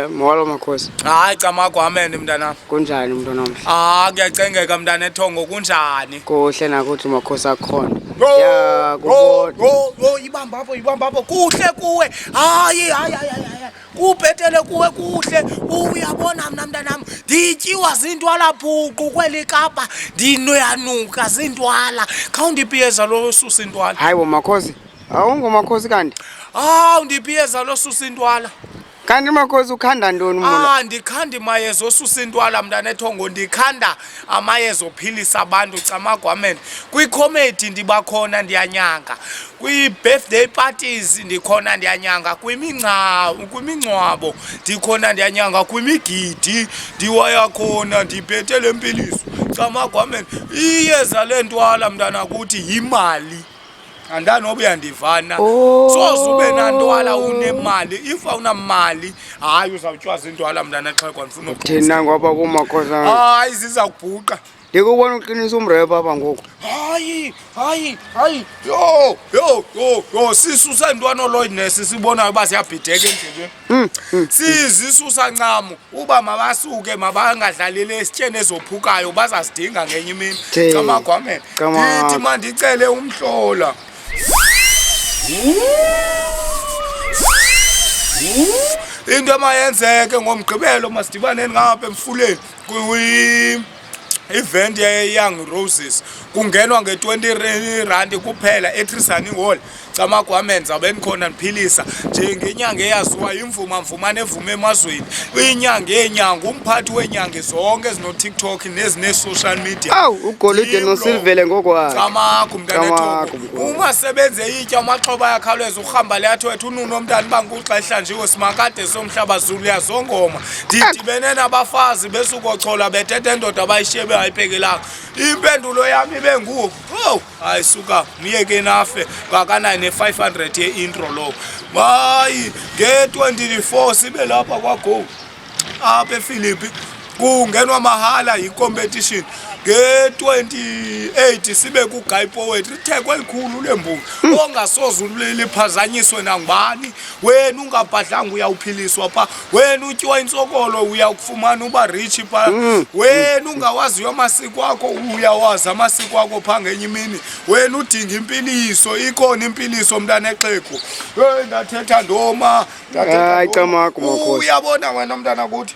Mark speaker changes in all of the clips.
Speaker 1: Molo makhosi.
Speaker 2: Hayi cha magwamene mntana.
Speaker 1: Kunjani mntwana omhle?
Speaker 2: Kuyacengeka mntana eThongo kunjani?
Speaker 1: Kuhle nakuthi makhosi akhona.
Speaker 2: Ibamba apho kuhle kuwe. Hayi. Kubhetele kuwe kuhle. Uyabona mina mntanami, ndityiwa zintwala bhuqu kweli Kapa. Ndinoyanuka zintwala. Khawundipiyeza lo susa intwala.
Speaker 1: Hayi bo makhosi. Awungomakhosi kanti?
Speaker 2: Undipiyeza lo susa intwala.
Speaker 1: Kanti makhosi ukhanda ntoni mula?
Speaker 2: Ndikhanda imayeza osusa intwala mntana eThongo, ndikhanda amayeza ophilisa abantu camagwamene. Kwi-comedy ndibakhona ndiyanyanga, kwi-birthday parties ndikhona ndiyanyanga, kwimingcwabo ndikhona ndiyanyanga, kwimigidi ndiwaya khona ndiphethe le mpiliso camagwamene. Iyeza lentwala mntana kuthi yimali. Andanobe uyandivana. Soze ube nantwala unemali. If awunamali, hayi uzawutshwaza intwala mntana xa kwafuna ukuphuza.
Speaker 1: Thina ngoba kumakhosi.
Speaker 2: Hayi ziza kubhuqa.
Speaker 1: Ndikubona uqinisa umrepha apha ngoku.
Speaker 2: Hayi. Yo, sisusa intwana oloyiness sibonayo uba siyabhideka endleleni. Sizisusa ncamo uba mabasuke mabangadlaleli esityeni ezophukayo bazasidinga ngenye imini. Camagwamene. Ndithi mandicele umhlola. Into emayenzeke ngomgqibelo masidibaneni ngapha emfuleni event ye-Young Roses kungenwa nge-20 kuphela eTrisani Hall camagwamene. Zabe ndikhona ndiphilisa njengenyanga eyaziwa imvuma evuma emazweni, inyanga yenyanga, umphathi weenyanga zonke ezino-TikTok nezine-social media.
Speaker 1: Ugolide noSilvele ngokwakhe.
Speaker 2: Camakho mntana eThongo, umasebenze yitya amaxhoba ayakhawuleza urhamba leyathwethu ununo mntana bangkuxesha nje simakade somhlaba zulu yazongoma. Ndidibene nabafazi besukochola bethethe endoda abayishebe ayiphekelanga. Impendulo yami ibe nguwo, hayi suka myeke nafe ngakanayo ne-500 ye-intro lo. Hayi nge-24 sibe lapha kwaGo apha ePhilippi kungenwa mahala yi-competition. Nge-28 sibe kuGuy Poetry, itheko elikhulu lembulo ongasoze liphazanyiswe nangubani. Wena ungabhadlanga uyawuphiliswa pha, wena utyiwa intsokolo uyakufumana uba rich pha, wena ungawaziyo amasiko akho uyawazi amasiko akho pha ngenye imini. Wena udinga impiliso, ikhona impiliso mntana exhego. Ndathetha ndoma.
Speaker 1: Hayi camakho makhosi.
Speaker 2: Uyabona wena mntana kuthi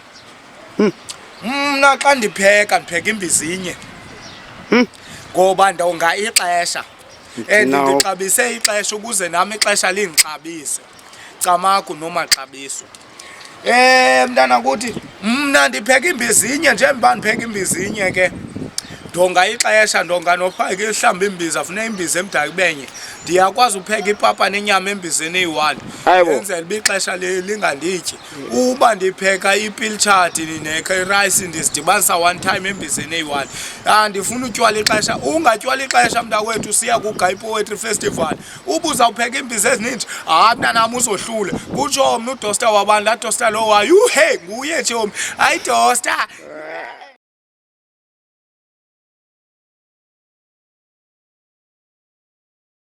Speaker 2: mna xa ndipheka imbizinye ngoba ndonga ixesha and ndixabise ixesha ukuze nami ixesha lindixabise camakho nomaxabiso. Mntana kuthi mna ndipheka imbizinye njengoba ndipheka imbizinye ke ndonga ixesha, ndonga nophaka ihlamba imbiza afune imbiza emdaka benye. Ndiyakwazi upheka ipapa nenyama embizeni eyi-1 enzela uba ixesha lingandityi. Uba ndipheka ipilchard ne-rice ndizidibanisa one time embizeni eyi-1. Ndifuna utywala ixesha, ungatywala ixesha mntakwethu siya kuGuy Poetry Festival. Uba uzawupheka imbiza ezininji, mntanam uzohlule. Kutsho mna uDosta wabantu, laa Dosta lo wayo, nguye tshomi, hayi Dosta.